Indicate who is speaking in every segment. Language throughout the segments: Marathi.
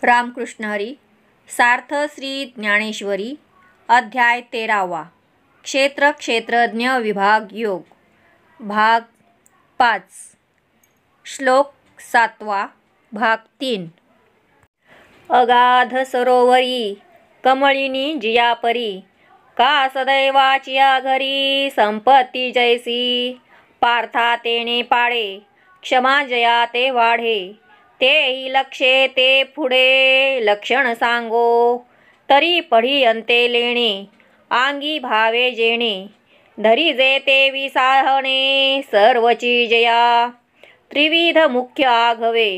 Speaker 1: रामकृष्ण हरी. सार्थ श्री ज्ञानेश्वरी. अध्याय 13वा. क्षेत्र क्षेत्रज्ञ विभाग योग. भाग 5. श्लोक 7वा. भाग 3. अगाध सरोवरी कमळिनी जियापरी, का सदैवाचिया घरी संपत्ती जैसी. पार्था तेने पाडे क्षमा जया ते वाढे, तेही लक्षे ते पुढे लक्षण सांगो. तरी पढी अंते लेणे आंगी भावे जेणे, धरी जे ते विसाहणे सर्वची जया. त्रिविध मुख्य आघवे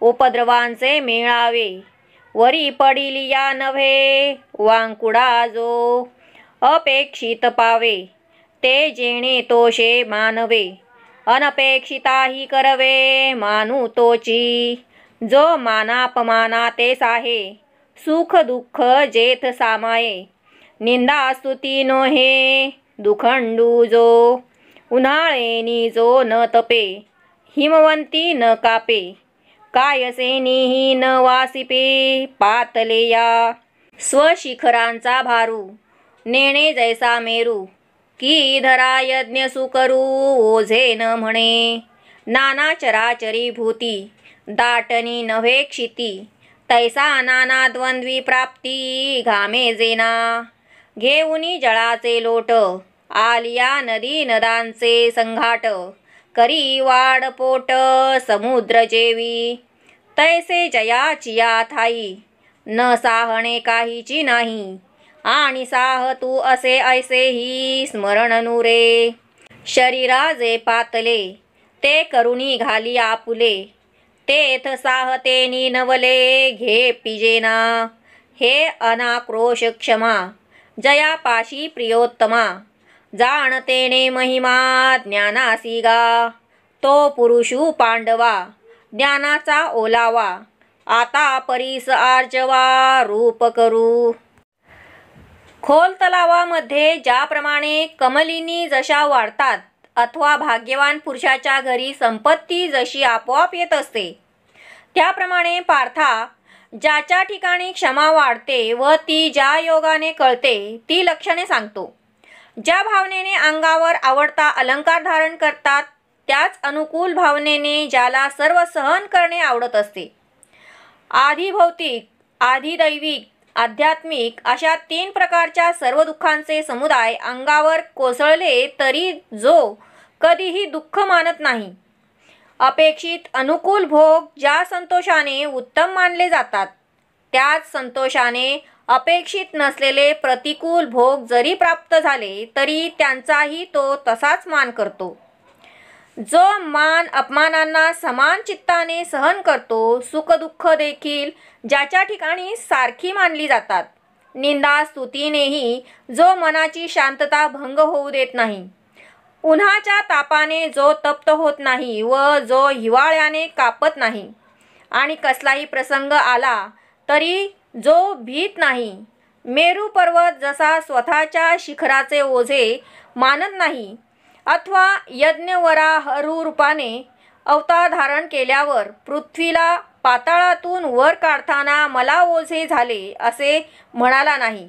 Speaker 1: उपद्रवांचे मेळावे, वरी पडिलिया नव्हे वांकुडा जो. अपेक्षित पावे ते जेणे तोषे मानवे, अनपेक्षिताही करवे मानू तोची. जो मानापमाना ते साहे, सुख दुःख जेथ सामाये. निंदा स्तुती नोहे दुखंडू जो, उन्हाळेनी जो न तपे हिमवंती न कापे. कायसेनीही न वासिपे पातले या. स्वशिखरांचा भारू नेणे जैसा मेरू, की धरा यज्ञ सुकरू ओझे न म्हणे. नाना चराचरी भूती दाटणी नव्हे क्षिती, तैसा नाना द्वंद्वी प्राप्ती घामे जेना. घेऊनी जळाचे लोट आलिया नदी नदांचे संघाट, करी वाढ पोट समुद्र जेवी. तैसे जयाचिया ठाई न साहणे काहीची नाही, आणि साह तू असे ऐसेही स्मरण नुरे. शरीरा जे पातले ते करुणी घाली आपुले, तेथ साहतेनी नवले घे पिजेना. हे अनाक्रोश क्षमा जयापाशी प्रियोत्तमा, जाणतेने महिमा ज्ञानासी गा. तो पुरुषू पांडवा ज्ञानाचा ओलावा, आता परीस आर्जवा रूप करू. खोल तलावामध्ये ज्याप्रमाणे कमलिनी जशा वाढतात, अथवा भाग्यवान पुरुषाच्या घरी संपत्ती जशी आपोआप येत असते, त्याप्रमाणे पार्था ज्याच्या ठिकाणी क्षमा वाढते व ती ज्या योगाने कळते ती लक्षणे सांगतो. ज्या भावनेने अंगावर आवडता अलंकार धारण करतात, त्याच अनुकूल भावनेने ज्याला सर्व सहन करणे आवडत असते. आधी भौतिक, आधी दैविक, आध्यात्मिक अशा 3 प्रकारच्या सर्व दुःखांचे समुदाय अंगावर कोसळले तरी जो कधीही दुःख मानत नाही. अपेक्षित अनुकूल भोग ज्या संतोषाने उत्तम मानले जातात, त्याच संतोषाने अपेक्षित नसलेले प्रतिकूल भोग जरी प्राप्त झाले तरी त्यांचाही तो तसाच मान करतो. जो मान अपमानांना समान चित्ताने सहन करतो, सुख दुःख देखील ज्याच्या ठिकाणी सारखी मानली जातात, निंदा स्तुतीनेही जो मनाची शांतता भंग होऊ देत नाही, उन्हाच्या तापाने जो तप्त होत नाही व जो हिवाळ्याने कापत नाही, आणि कसलाही प्रसंग आला तरी जो भीत नाही. मेरू पर्वत जसा स्वतःच्या शिखराचे ओझे मानत नाही, अथवा यज्ञवराहरू रूपाने अवतार धारण केल्यावर पृथ्वीला पाताळातून वर काढताना मला ओझे झाले असे म्हणाला नाही.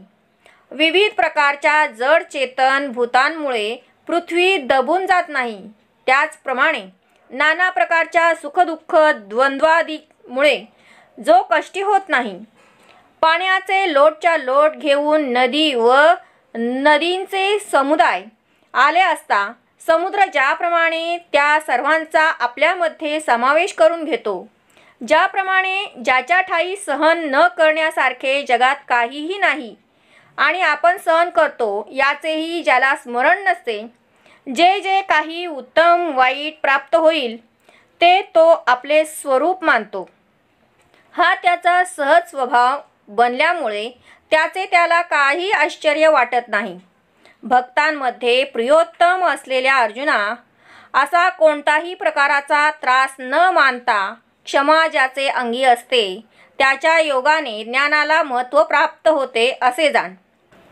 Speaker 1: विविध प्रकारच्या जड चेतन भूतांमुळे पृथ्वी दबून जात नाही, त्याचप्रमाणे नाना प्रकारच्या सुखदुःख द्वंद्वादीमुळे जो कष्टी होत नाही. पाण्याचे लोटच्या लोट घेऊन नदी व नदींचे समुदाय आले असता, समुद्र ज्याप्रमाणे त्या सर्वांचा आपल्यामध्ये समावेश करून घेतो, ज्याप्रमाणे ज्याच्या ठाई सहन न करण्यासारखे जगात काहीही नाही आणि आपण सहन करतो याचेही ज्याला स्मरण नसते, जे जे काही उत्तम वाईट प्राप्त होईल ते तो आपले स्वरूप मानतो. हा त्याचा सहज स्वभाव बनल्यामुळे त्याचे त्याला काही आश्चर्य वाटत नाही. भक्तांमध्ये प्रियोत्तम असलेल्या अर्जुना, असा कोणताही प्रकाराचा त्रास न मानता क्षमा ज्याचे अंगी असते, त्याच्या योगाने ज्ञानाला महत्त्व प्राप्त होते असे जाण.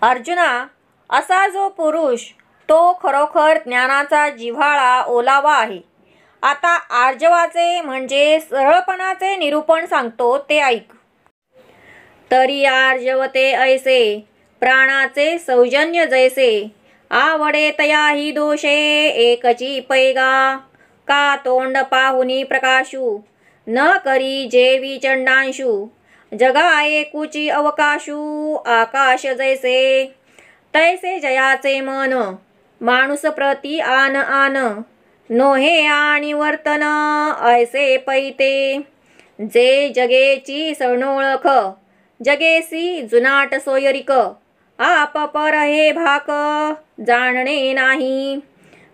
Speaker 1: अर्जुना, असा जो पुरुष तो खरोखर ज्ञानाचा जिव्हाळा ओलावा आहे. आता आर्जवाचे म्हणजे सरळपणाचे निरूपण सांगतो ते ऐक. तरी आर्जवते ऐसे प्राणाचे सौजन्य जैसे आवडे तयाही दोषे एकची पैगा का तोंड पाहुनी प्रकाशू न करी जेवी चंडांशू जगा एकुची अवकाशू आकाश जैसे तैसे जयाचे मन माणूस प्रति आन आन नोहे आणि वर्तन ऐसे पैते जे जगेची सणोळख जगेसी जुनाट सोयरिक आप पर हे भाक जाणणे नाही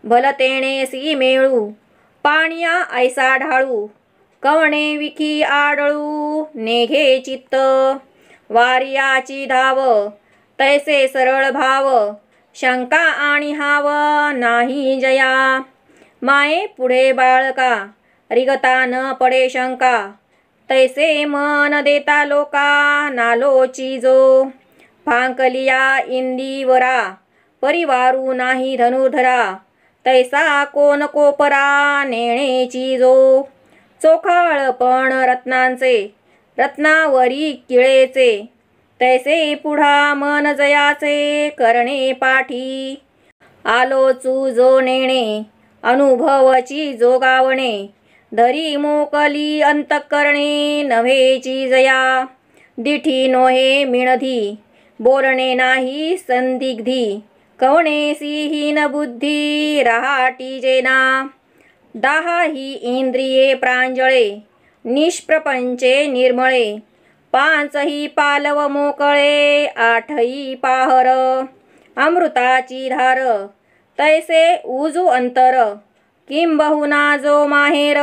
Speaker 1: भलतेणेसी मेळू पाणिया ऐसा ढाळू कवणे विखी आडळू नेघे चित्त वारियाची धाव तैसे सरळ भाव शंका आणि हाव नाही जया माये पुढे बाळका रिगता न पडे शंका तैसे मन देता लोका नालोची जो फांकलिया इंदीवरा परिवारू नाही धनुर्धरा तैसा कोण कोपरा नेणेची जो चोखाळपण रत्नांचे रत्नावरी किळेचे तैसे पुढा मन जयाचे करणे पाठी आलोचू जो नेणे अनुभवची जोगावणे धरी मोकली अंतःकरणे नव्हेची जया दिठी नोहे मिणधी बोलणे नाही संदिग्धी कवणेसी हीन बुद्धी रहाटी जेना दहा ही इंद्रिये प्रांजळे निष्प्रपंचे निर्मळे पांचही पालव मोकळे आठही पाहर अमृताची धार तैसे उजू अंतर किंबहुना जो माहेर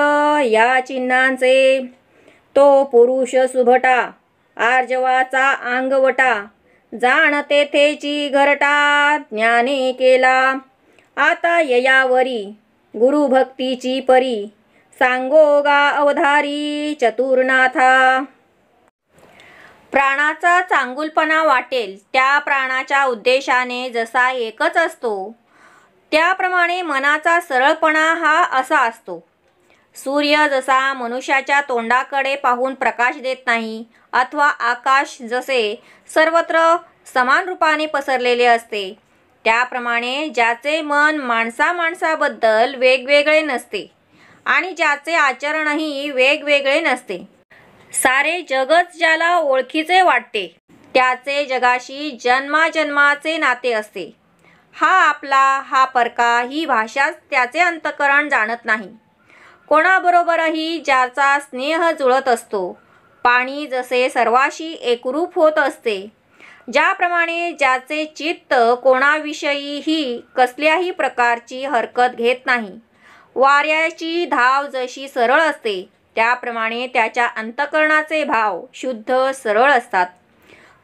Speaker 1: या चिन्हांचे तो पुरुष सुभटा आर्जवाचा अंगवटा जाण तेथेची घरटा ज्ञाने केला आता ययावरी गुरुभक्तीची परी सांगोगा अवधारी चतुर्नाथा प्राणाचा चांगुलपणा वाटेल त्या प्राणाच्या उद्देशाने जसा एकच असतो त्याप्रमाणे मनाचा सरळपणा हा असा असतो. सूर्य जसा मनुष्याच्या तोंडाकडे पाहून प्रकाश देत नाही अथवा आकाश जसे सर्वत्र समान रूपाने पसरलेले असते त्याप्रमाणे ज्याचे मन माणसाबद्दल वेगवेगळे नसते आणि ज्याचे आचरणही वेगवेगळे नसते सारे जगच ज्याला ओळखीचे वाटते त्याचे जगाशी जन्माजन्माचे नाते असते. हा आपला हा परका ही भाषाच त्याचे अंतःकरण जाणत नाही. कोणाबरोबरही ज्याचा स्नेह जुळत असतो पाणी जसे सर्वाशी एकरूप होत असते ज्याप्रमाणे ज्याचे चित्त कोणाविषयीही कसल्याही प्रकारची हरकत घेत नाही वाऱ्याची धाव जशी सरळ असते त्याप्रमाणे त्याच्या अंतःकरणाचे भाव शुद्ध सरळ असतात.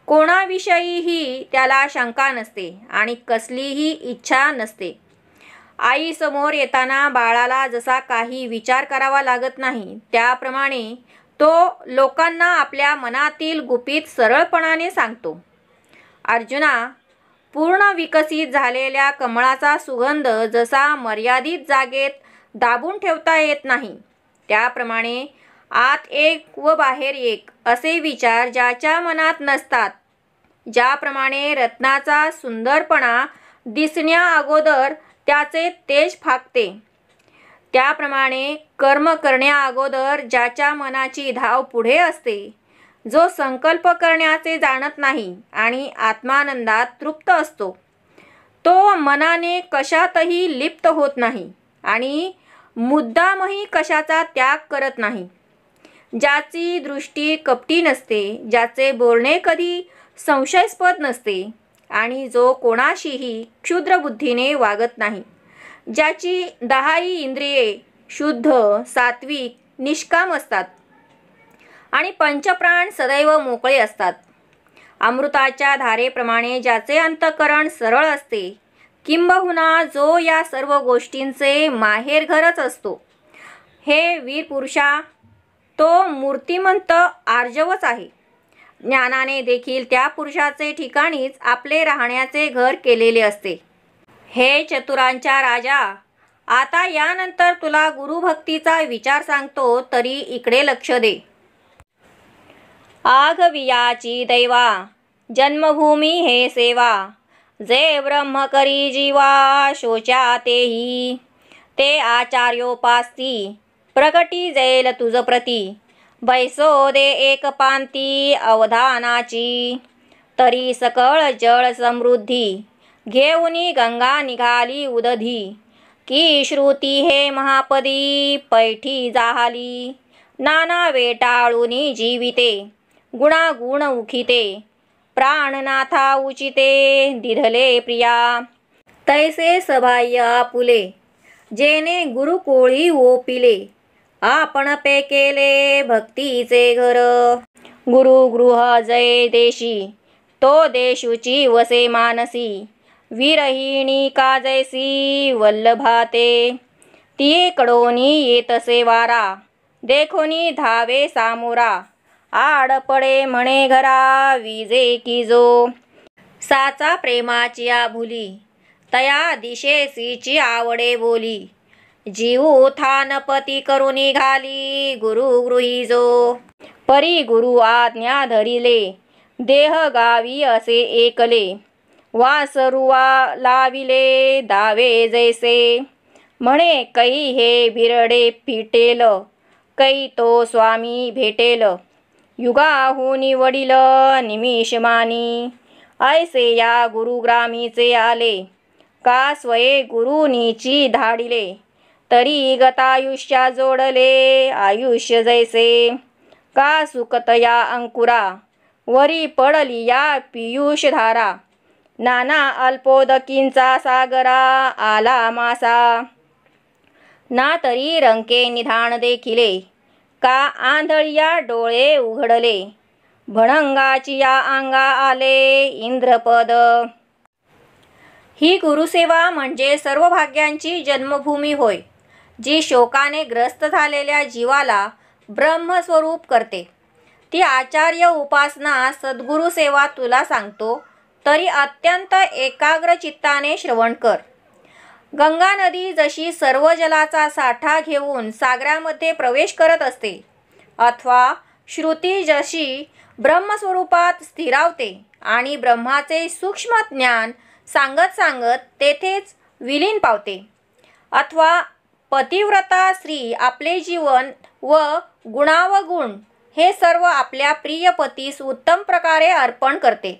Speaker 1: कोणाविषयीही त्याला शंका नसते आणि कसलीही इच्छा नसते. आई समोर येताना बाळाला जसा काही विचार करावा लागत नाही त्याप्रमाणे तो लोकांना आपल्या मनातील गुपित सरळपणाने सांगतो. अर्जुना, पूर्ण विकसित झालेल्या कमळाचा सुगंध जसा मर्यादित जागेत दाबून ठेवता येत नाही त्याप्रमाणे आत एक व बाहेर एक असे विचार ज्याच्या मनात नसतात ज्याप्रमाणे रत्नाचा सुंदरपणा दिसण्या अगोदर त्याचे तेज फाकते त्याप्रमाणे कर्म करण्या अगोदर ज्याच्या मनाची धाव पुढे असते जो संकल्प करण्याचे जाणत नाही आणि आत्मानंदात तृप्त असतो तो मनाने कशातही लिप्त होत नाही आणि मुद्दामही कशाचा त्याग करत नाही. ज्याची दृष्टी कपटी नसते ज्याचे बोलणे कधी संशयास्पद नसते आणि जो कोणाशीही क्षुद्र बुद्धीने वागत नाही ज्याची 10 इंद्रिये शुद्ध सात्विक निष्काम असतात आणि पंचप्राण सदैव मोकळे असतात. अमृताच्या धारेप्रमाणे ज्याचे अंतःकरण सरळ असते किंबहुना जो या सर्व गोष्टींचे माहेरघरच असतो. हे वीर पुरुषा, तो मूर्तिमंत आर्जवच आहे. ज्ञानाने देखील त्या पुरुषाचे ठिकाणीच आपले राहण्याचे घर केलेले असते. हे चतुरांच्या राजा, आता यानंतर तुला गुरुभक्तीचा विचार सांगतो तरी इकडे लक्ष दे. आघवियाची दैवा जन्मभूमी हे सेवा, जे ब्रह्म करी जीवा शोचा तेही, ते आचार्योपास्ती प्रकटी जैल तुझ प्रती, बैसो दे एक पांती अवधानाची, तरी सकळ जळ समृद्धी घेऊनी गंगा निघाली उदधी, की श्रुती हे महापदी पैठी जाहाली, नाना वेटाळूनी जीविते गुणागुण उखिते, प्राणनाथा उचिते दिधले प्रिया, तैसे सबाह्य आपुले जेने गुरुकुळी ओपिले, आपण पे केले भक्तीचे घर, गुरुगृह जय देशी तो देशुची वसे मानसी, विरहिणी का जैसी वल्लभाते, ती कडोनी येतसे वारा देखोनी धावे सामोरा, आड पडे म्हणे घरा विजे की जो, साचा प्रेमाची आभुली तया दिशेसीची आवडे बोली, जीव थानपती करू निघाली गुरुगृही जो, परी गुरु आज्ञा धरिले देह गावी असे एकले, वासरुवा लाविले दावे जैसे, म्हणे कै हे बिरडे फिटेल कै तो स्वामी भेटेल, युगाहुनी वडील निमिषमानी, ऐसे या गुरुग्रामीचे आले का स्वये गुरुनीची धाडिले, तरी गतायुष्या जोडले आयुष्य जैसे, का सुकतया अंकुरा वरी पडली या पियुषधारा, नाना अल्पोदकींचा सागरा आला मासा, ना तरी रंके निधान देखिले का आंधळिया डोळे उघडले, भणंगाची या अंगा आले इंद्रपद, ही गुरुसेवा म्हणजे सर्व भाग्यांची जन्मभूमी होय, जी शोकाने ग्रस्त झालेल्या जीवाला ब्रह्मस्वरूप करते, ती आचार्य उपासना सद्गुरु सेवा तुला सांगतो, तरी अत्यंत एकाग्र चित्ताने श्रवण कर. गंगा नदी जशी सर्व जलाचा साठा घेऊन सागरामध्ये प्रवेश करत असते, अथवा श्रुती जशी ब्रह्मस्वरूपात स्थिरावते आणि ब्रह्माचे सूक्ष्म ज्ञान सांगत सांगत तेथेच विलीन पावते, अथवा पतिव्रता स्त्री आपले जीवन व गुणावगुण हे सर्व आपल्या प्रिय पतीस उत्तम प्रकारे अर्पण करते,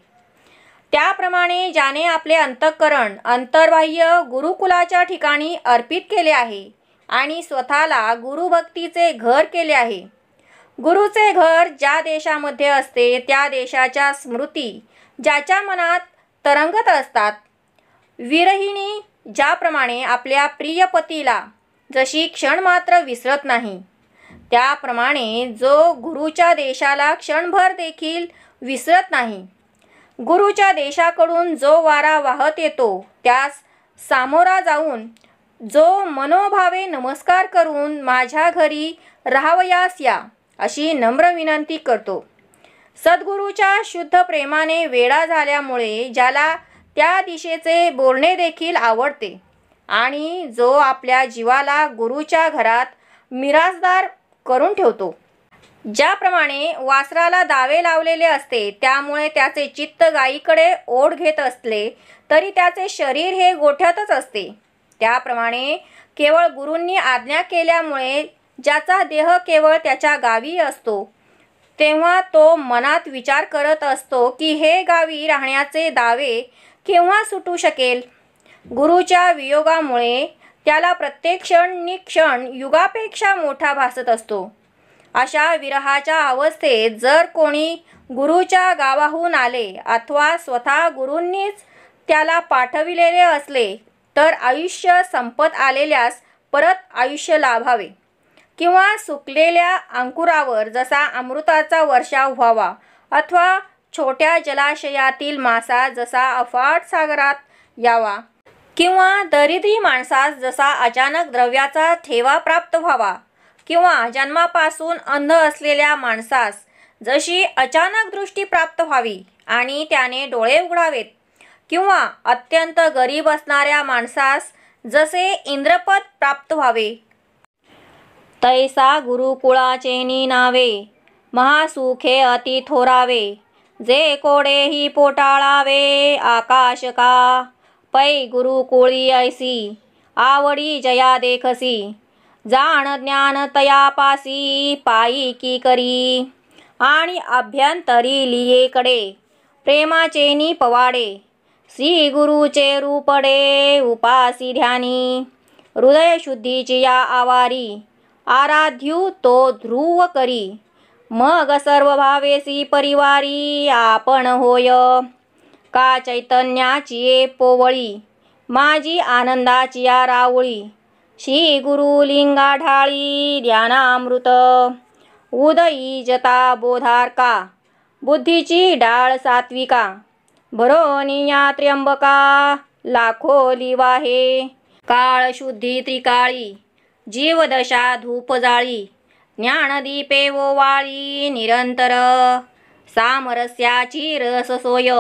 Speaker 1: त्याप्रमाणे ज्याने आपले अंतःकरण अंतर्बाह्य गुरुकुलाच्या ठिकाणी अर्पित केले आहे आणि स्वतःला गुरुभक्तीचे घर केले आहे. गुरुचे घर ज्या देशामध्ये असते त्या देशाच्या स्मृती ज्याच्या मनात तरंगत असतात, विरहिणी ज्याप्रमाणे आपल्या प्रिय पतीला जशी क्षणमात्र विसरत नाही, त्याप्रमाणे जो गुरुच्या देशाला क्षणभर देखील विसरत नाही, गुरुच्या देशाकडून जो वारा वाहत येतो त्यास सामोरा जाऊन जो मनोभावे नमस्कार करून माझ्या घरी राहावयास या अशी नम्र विनंती करतो. सद्गुरूच्या शुद्ध प्रेमाने वेडा झाल्यामुळे ज्याला त्या दिशेचे बोलणे देखील आवडते आणि जो आपल्या जीवाला गुरुच्या घरात मिरासदार करून ठेवतो, ज्याप्रमाणे वासराला दावे लावलेले असते त्यामुळे त्याचे चित्त गायीकडे ओढ घेत असले तरी त्याचे शरीर हे गोठ्यातच असते, त्याप्रमाणे केवळ गुरूंनी आज्ञा केल्यामुळे ज्याचा देह केवळ त्याच्या गावी असतो तेव्हा तो मनात विचार करत असतो की हे गावी राहण्याचे दावे केव्हा सुटू शकेल. गुरुच्या वियोगामुळे त्याला प्रत्येक क्षण निक्षण युगापेक्षा मोठा भासत असतो. अशा विरहाच्या अवस्थेत जर कोणी गुरुच्या गावाहून आले अथवा स्वतः गुरूंनीच त्याला पाठविलेले असले तर आयुष्य संपत आलेल्यास परत आयुष्य लाभावे किंवा सुकलेल्या अंकुरावर जसा अमृताचा वर्षाव व्हावा अथवा छोट्या जलाशयातील मासा जसा अफाट सागरात यावा किंवा दरिद्री माणसास जसा अचानक द्रव्याचा ठेवा प्राप्त व्हावा किंवा जन्मापासून अंध असलेल्या माणसास जशी अचानक दृष्टी प्राप्त व्हावी आणि त्याने डोळे उघडावेत किंवा अत्यंत गरीब असणाऱ्या माणसास जसे इंद्रपद प्राप्त व्हावे, तैसा गुरुकुळाचे नावे महासुखे अति थोरावे, जे कोडेही पोटाळावे आकाश का. पै गुरुकुळी ऐसी आवडी जया देखसी, जाण ज्ञान तयापासी पायी की करी. आणि अभ्यंतरी लियेकडे प्रेमाचे नि पवाडे, श्री गुरुचे रूपडे उपासी ध्यानी. हृदय शुद्धीची या आवारी, आराध्यू तो ध्रुव करी. मग सर्व भावेसी परिवारी, आपण होय का चैतन्याची पोवळी. माझी आनंदाची या रावळी, श्री गुरु लिंगा ढाळी ध्यानामृत. उदयी जता बोधारका, बुद्धीची डाळ सात्विका. भरोनिया त्र्यंबका, लाखो लिवाहे. काळ शुद्धी त्रिकाळी, जीवदशा धूप जाळी. ज्ञानदीपे ओवाळी निरंतर, सामरस्याची रस सोय.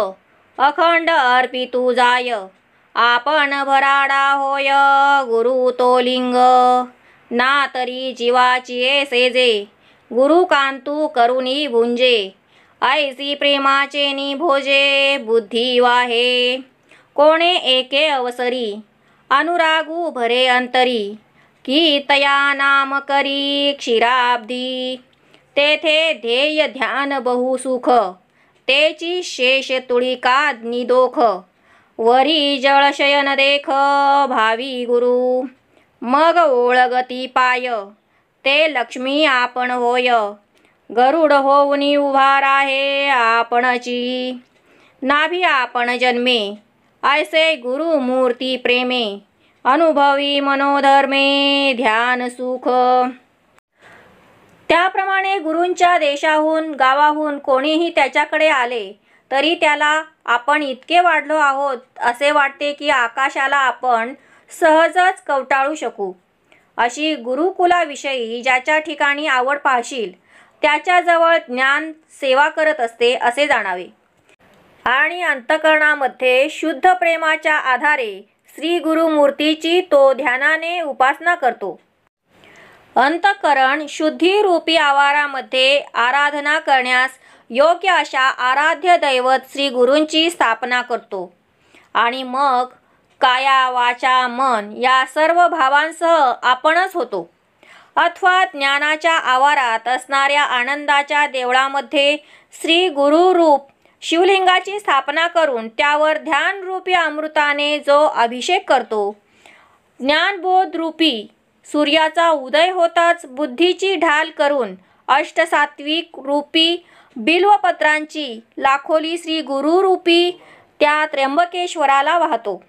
Speaker 1: अखंड अर्पितू जाय, आपण भराडा होय. गुरु तो लिंग, ना तरी जीवाची सेजे. गुरु कांतू करुणी भुंजे, ऐसी प्रेमाचे नि भोजे. बुद्धी वाहे कोणे एके अवसरी, अनुरागू भरे अंतरी. की तया नाम करी क्षीराब्धी, तेथे ध्येय ध्यान बहु सुख. तेची शेष तुळिका निदोख, वरी जळशयन देख. भावी गुरु मग ओळगती पाय, ते लक्ष्मी आपण होय. गरुड होऊनी उभा राहे आपणची, नाभी आपण जन्मे. ऐसे गुरु मूर्ती प्रेमे, अनुभवी मनोधर्मे ध्यान सुख. त्याप्रमाणे गुरूंच्या देशाहून गावाहून कोणीही त्याच्याकडे आले तरी त्याला आपण इतके वाढलो आहोत असे वाटते की आकाशाला आपण सहजच कवटाळू शकू. अशी गुरुकुलाविषयी ज्याच्या ठिकाणी आवड पाहशील त्याच्याजवळ ज्ञान सेवा करत असते असे जाणावे. आणि अंतःकरणामध्ये शुद्ध प्रेमाच्या आधारे श्री गुरुमूर्तीची तो ध्यानाने उपासना करतो. अंतःकरण शुद्धीरूपी आवारामध्ये आराधना करण्यास योग्य अशा आराध्य दैवत श्री गुरूंची स्थापना करतो. आणि मग काया वाचा मन या सर्व भावांसह आपणच होतो. अथवा ज्ञानाच्या आवारात असणाऱ्या आनंदाच्या देवळामध्ये श्री गुरुरूप शिवलिंगाची स्थापना करून त्यावर ध्यानरूपी अमृताने जो अभिषेक करतो, ज्ञानबोधरूपी सूर्याचा उदय होताच बुद्धीची ढाल करून अष्टसात्विक रूपी बिल्वपत्रांची लाखोली श्री गुरुरूपी त्या त्र्यंबकेश्वराला वाहतो.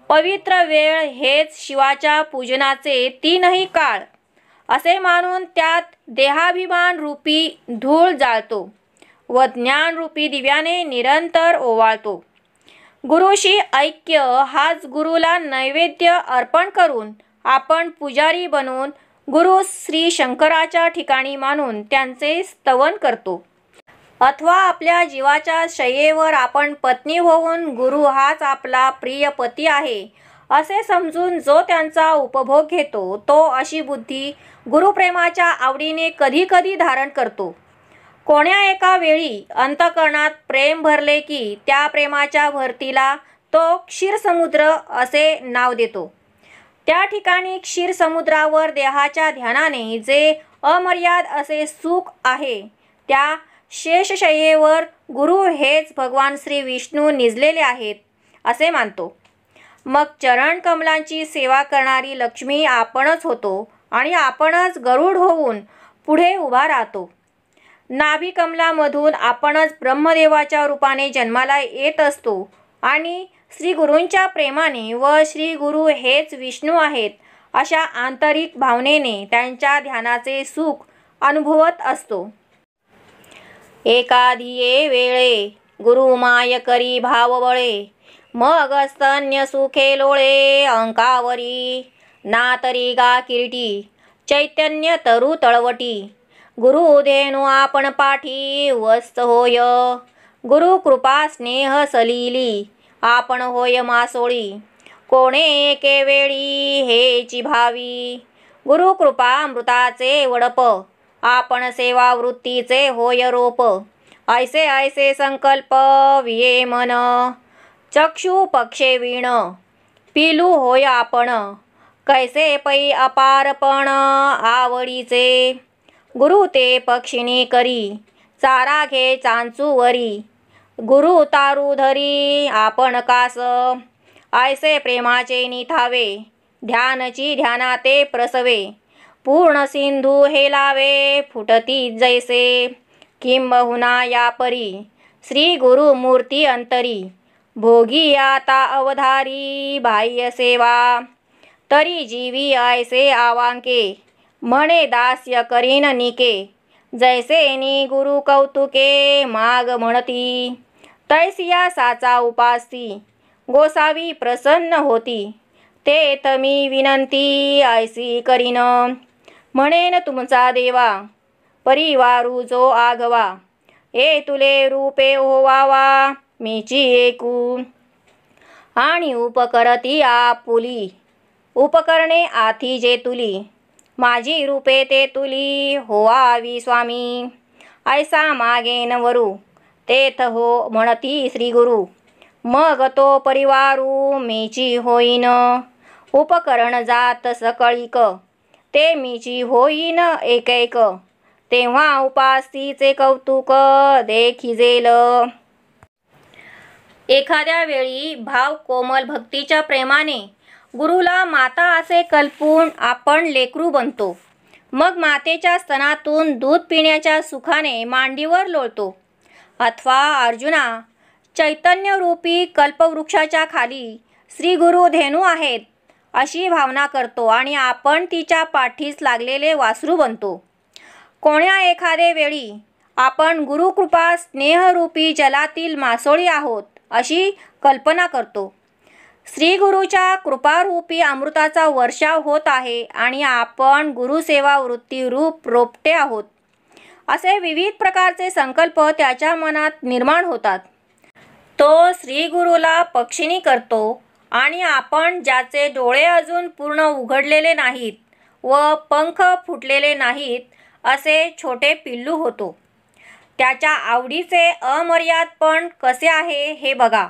Speaker 1: पवित्र वेळ हेच शिवाच्या पूजनाचे तीनही काळ असे मानून त्यात देहाभिमान रूपी धूळ जाळतो व ज्ञानरूपी दिव्याने निरंतर ओवाळतो. गुरुशी ऐक्य हाच गुरुला नैवेद्य अर्पण करून आपण पुजारी बनून गुरु श्री शंकराच्या ठिकाणी मानून त्यांचे स्तवन करतो. अथवा आपल्या जीवाच्या शय्येवर आपण पत्नी होऊन गुरु हाच आपला प्रिय पती आहे असे समजून जो त्यांचा उपभोग घेतो तो अशी बुद्धी गुरुप्रेमाच्या आवडीने कधी कधी धारण करतो. कोण्या एका वेळी अंतःकरणात प्रेम भरले की त्या प्रेमाच्या भरतीला तो क्षीरसमुद्र असे नाव देतो. त्या ठिकाणी क्षीरसमुद्रावर देहाच्या ध्यानाने जे अमर्याद असे सुख आहे त्या शेषशय्येवर गुरु हेच भगवान श्री विष्णू निजलेले आहेत असे मानतो. मग चरण कमलांची सेवा करणारी लक्ष्मी आपणच होतो आणि आपणच गरुड होऊन पुढे उभा राहतो. नाभी कमलामधून आपणच ब्रह्मदेवाच्या रूपाने जन्माला येत असतो आणि श्री गुरूंच्या प्रेमाने व श्री गुरु हेच विष्णू आहेत अशा आंतरिक भावनेने त्यांच्या ध्यानाचे सुख अनुभवत असतो. एकाधिये वेळे गुरुमाय करी भावबळे, मग स्तन्य सुखे लोळे अंकावरी. ना तरी गा किरीटी चैतन्य तरु तळवटी, गुरुधेनु आपण पाठी वस्त होय. गुरु कृपा स्नेह सलिली आपण होय मासोळी, कोणे एके वेळी हेची भावी. गुरु कृपा अमृताचे वडप आपण सेवा वृत्तीचे होय रोप, ऐसे ऐसे संकल्प विये मन, चक्षु पक्षे वीण पिलू होय आपण, कैसे पै अपारपण आवडीचे, गुरु ते पक्षिणी करी चारा घे चांचूवरी, गुरु तारू धरी आपण कास, ऐसे प्रेमाचे निथावे ध्यानची ध्यानाते प्रसवे, पूर्ण सिंधू हेलावे फुटती जैसे, किंबहुना या परी श्री गुरु मूर्ती अंतरी, भोगी आता अवधारी बाह्य सेवा, तरी जीवी ऐसे आवांके म्हणे दास्य करीन निके, जैसे नि गुरु कौतुके माग म्हणती, तैसिया साचा उपासी गोसावी प्रसन्न होती, ते तमी विनंती ऐसी करीन, म्हणेन तुमचा देवा परिवारू जो आगवा, ए तुले रूपे होवावा मीची एकू, आणि उपकरती आपुली उपकरणे आथी जे तुली, माझी रूपे ते तुली होवावी स्वामी, ऐसा मागेन वरू तेथ हो म्हणती श्री गुरु, मग तो परिवारू मीची होईन, उपकरण जात सकळीक ते मीची होईन एकैक, तेव्हा उपासीचे कौतुक देखिजेल. एखाद्या वेळी भाव कोमल भक्तीच्या प्रेमाने गुरुला माता असे कल्पून आपण लेकरू बनतो. मग मातेच्या स्तनातून दूध पिण्याच्या सुखाने मांडीवर लोळतो. अथवा अर्जुना, चैतन्यरूपी कल्पवृक्षाच्या खाली श्री गुरु धेनू आहेत अशी भावना करतो आणि आपण तिच्या पाठीस लागलेले वासरू बनतो. कोण्या एखादे वेळी आपण गुरुकृपा स्नेहरूपी जलातील मासोळी आहोत अशी कल्पना करतो. श्री गुरुच्या कृपारूपी अमृताचा वर्षाव होत आहे आणि आपण गुरुसेवा वृत्ती रूप रोपटे आहोत, असे विविध प्रकारचे संकल्प त्याच्या मनात निर्माण होतात. तो श्री गुरुला पक्षिणी करतो आणि आपण ज्याचे डोळे अजून पूर्ण उघडलेले नाहीत व पंख फुटलेले नाहीत असे छोटे पिल्लू होतो. त्याच्या आवडीचे अमर्यादपण कसे आहे हे बघा.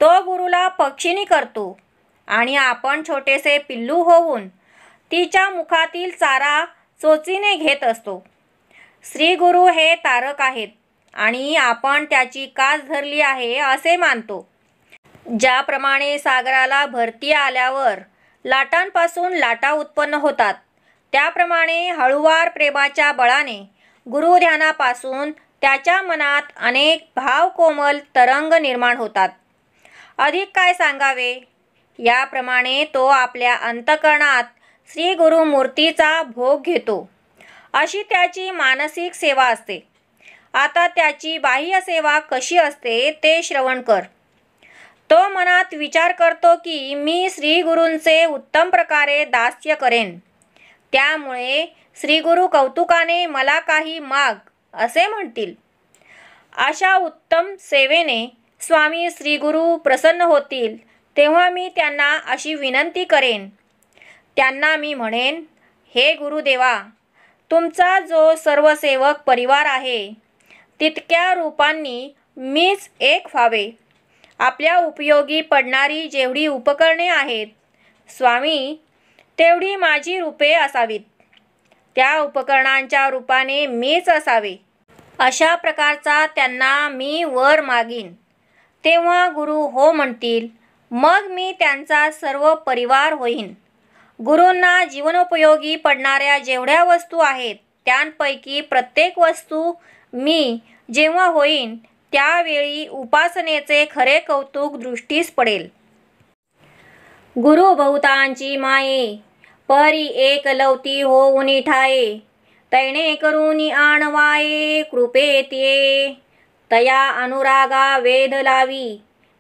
Speaker 1: तो गुरुला पक्षिणी करतो आणि आपण छोटेसे पिल्लू होऊन तिच्या मुखातील चारा चोचीने घेत असतो. श्री गुरु हे तारक आहेत आणि आपण त्याची कास धरली आहे असे मानतो. ज्याप्रमाणे सागराला भरती आल्यावर लाटांपासून लाटा उत्पन्न होतात, त्याप्रमाणे हळुवार प्रेमाच्या बळाने गुरुध्यानापासून त्याच्या मनात अनेक भावकोमल तरंग निर्माण होतात. अधिक काय सांगावे. याप्रमाणे तो आपल्या अंतःकरणात श्री गुरुमूर्तीचा भोग घेतो. अशी त्याची मानसिक सेवा असते. आता त्याची बाह्य सेवा कशी असते ते श्रवण कर. तो मनात विचार करतो की मी श्री गुरूंचे उत्तम प्रकारे दास्य करेन, त्यामुळे श्री गुरु कौतुकाने मला काही माग असे म्हणतील. अशा उत्तम सेवेने स्वामी श्री गुरु प्रसन्न होतील तेव्हा मी त्यांना अशी विनंती करेन. त्यांना मी म्हणेन, हे गुरुदेवा, तुमचा जो सर्व सेवक परिवार आहे तितक्या रूपांनी मीच एक व्हावे. आपल्या उपयोगी पडणारी जेवढी उपकरणे आहेत स्वामी, तेवढी माझी रूपे असावीत. त्या उपकरणांच्या रूपाने मीच असावे. अशा प्रकारचा त्यांना मी वर मागीन. तेव्हा गुरु हो म्हणतील. मग मी त्यांचा सर्व परिवार होईन. गुरूंना जीवनोपयोगी पडणाऱ्या जेवढ्या वस्तू आहेत त्यांपैकी प्रत्येक वस्तू मी जेव्हा होईन त्यावेळी उपासनेचे खरे कौतुक दृष्टीस पडेल. गुरु बहुतांची माये परी एक लवती होऊनी ठाये, तैणे करुनी आणवाये कृपेत्ये, तया अनुरागा वेध लावी,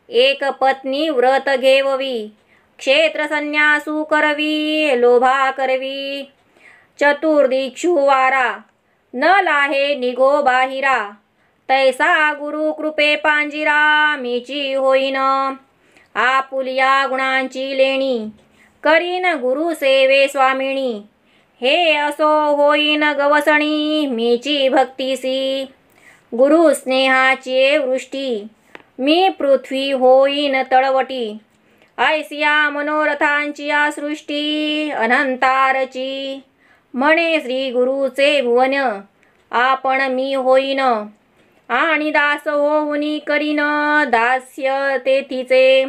Speaker 1: एक पत्नी व्रत घेववी, क्षेत्र संन्यासू करवी, लोभा करवी, चतुर्दिक्षु वारा, न लाहे निघो बाहिरा, तैसा गुरु कृपे पांजिरा, मीची होईन. आपुलिया गुणांची लेणी, करीन गुरु सेवे स्वामिनी, हे असो होईन गवसणी मीची भक्तीसी, गुरु स्नेहाची वृष्टी मी पृथ्वी होईन तळवटी, ऐसिया मनोरथांची या सृष्टी अनंतारची, म्हणे श्री गुरुचे भुवन आपण मी होईन, आणि दास होऊनी करीन दास्य तेथीचे,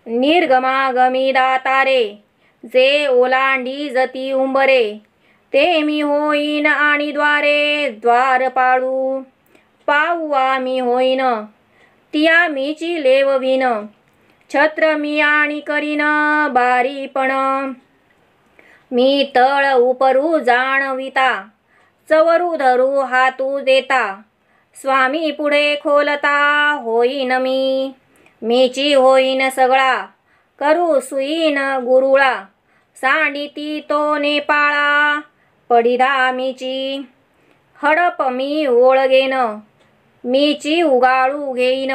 Speaker 1: निर्गमागमी दातारे जे ओलांडी जती उंबरे, ते मी होईन आणि द्वारे द्वार पाळू, पाहू आम्ही होईन तिया मीची लेववीन, छत्र मी आणि करीन बारीपण, मी तळ उपरू जाणविता, चवरू धरू हातू देता, स्वामी पुढे खोलता होईन मीची होईन सगळा, करू सुईन गुरुळा, सांडिती तो नेपाळा, पडिदा मीची हडप मी ओळगेन, मीची उगाळू घेईन,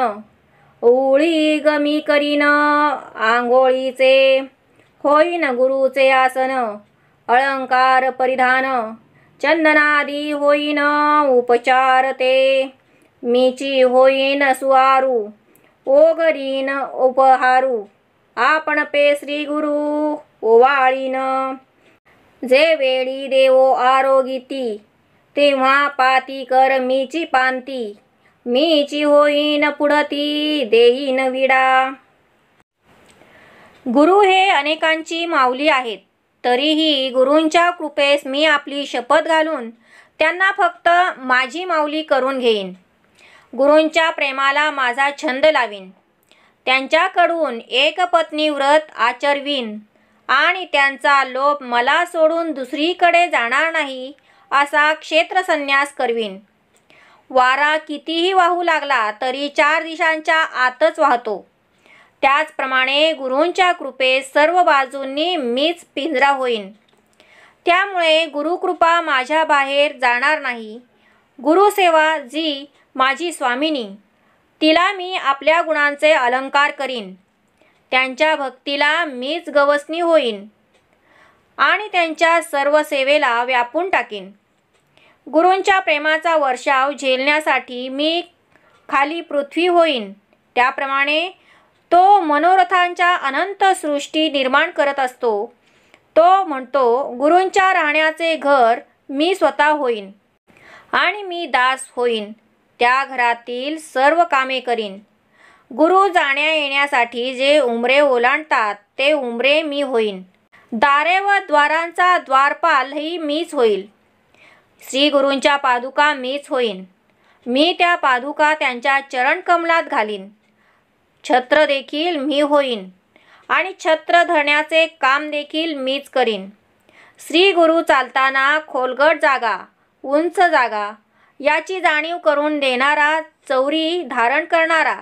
Speaker 1: उळी गमी करीन आंघोळीचे, होईन गुरुचे आसन अलंकार परिधान, चंदनादी होईन उपचार ते, मीची होईन सुवारू ओगरीन उपहारू, आपण पे श्री गुरु ओवाळीन, जे वेळी देवो आरोगिती, तेव्हा पाती कर मीची पांती, मीची होईन पुढती देईन विडा. गुरु हे अनेकांची माऊली आहेत, तरीही गुरूंच्या कृपेस मी आपली शपथ घालून त्यांना फक्त माझी माऊली करून घेईन. गुरूंच्या प्रेमाला माझा छंद लावीन, त्यांच्याकडून एकपत्नी व्रत आचरवीन, आणि त्यांचा लोभ मला सोडून दुसरीकडे जाणार नाही असा क्षेत्रसन्यास करवीन. वारा कितीही वाहू लागला तरी 4 दिशांच्या आतच वाहतो, त्याचप्रमाणे गुरूंच्या कृपेत सर्व बाजूंनी मीच पिंजरा होईन. त्यामुळे गुरुकृपा माझ्या बाहेर जाणार नाही. गुरुसेवा जी माझी स्वामिनी, तिला मी आपल्या गुणांचे अलंकार करीन, त्यांच्या भक्तीला मीच गवसणी होईन आणि त्यांच्या सर्व सेवेला व्यापून टाकीन. गुरूंच्या प्रेमाचा वर्षाव झेलण्यासाठी मी खाली पृथ्वी होईन, त्याप्रमाणे तो मनोरथांच्या अनंत सृष्टी निर्माण करत असतो. तो म्हणतो गुरूंच्या राहण्याचे घर मी स्वतः होईन आणि मी दास होईन, त्या घरातील सर्व कामे करीन. गुरु जाण्या येण्यासाठी जे उंबरे ओलांडतात ते उंबरे मी होईन. दारे व द्वारांचा द्वारपालही मीच होईल. श्री गुरूंच्या पादुका मीच होईन. मी त्या पादुका त्यांच्या चरणकमलात घालीन. छत्र देखील मी होईन आणि छत्र धरण्याचे काम देखील मीच करीन. श्री गुरु चालताना खोलगट जागा, उंच जागा याची जाणीव करून देणारा, चौरी धारण करणारा,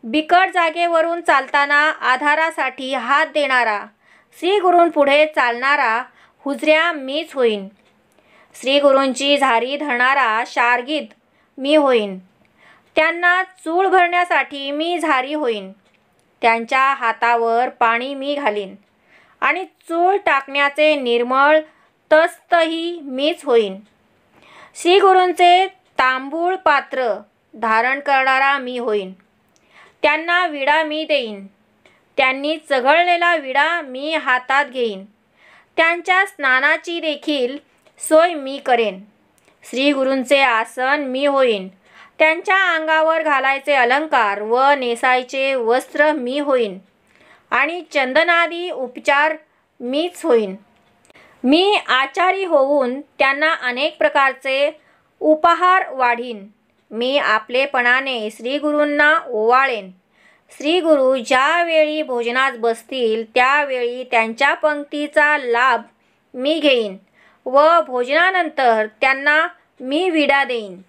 Speaker 1: बिकट जागेवरून चालताना आधारासाठी हात देणारा, श्री गुरूंपुढे चालणारा हुजऱ्या मीच होईन. श्री गुरूंची झारी धरणारा शार्गीद मी होईन. त्यांना चूळ भरण्यासाठी मी झारी होईन. त्यांच्या हातावर पाणी मी घालीन आणि चूळ टाकण्याचे निर्मळ तस्तही मीच होईन. श्री गुरूंचे तांबूळ पात्र धारण करणारा मी होईन. त्यांना विडा मी देईन. त्यांनी चघळलेला विडा मी हातात घेईन. त्यांच्या स्नानाची देखील सोय मी करेन. श्री गुरूंचे आसन मी होईन. त्यांच्या अंगावर घालायचे अलंकार व नेसायचे वस्त्र मी होईन आणि चंदनादी उपचार मीच होईन. मी आचारी होऊन त्यांना अनेक प्रकारचे उपहार वाढीन. मी आपलेपणाने श्री गुरूंना ओवाळेन. श्री गुरु ज्यावेळी भोजनास बसतील त्यावेळी त्यांच्या पंक्तीचा लाभ मी घेईन व भोजनानंतर त्यांना मी विडा देईन.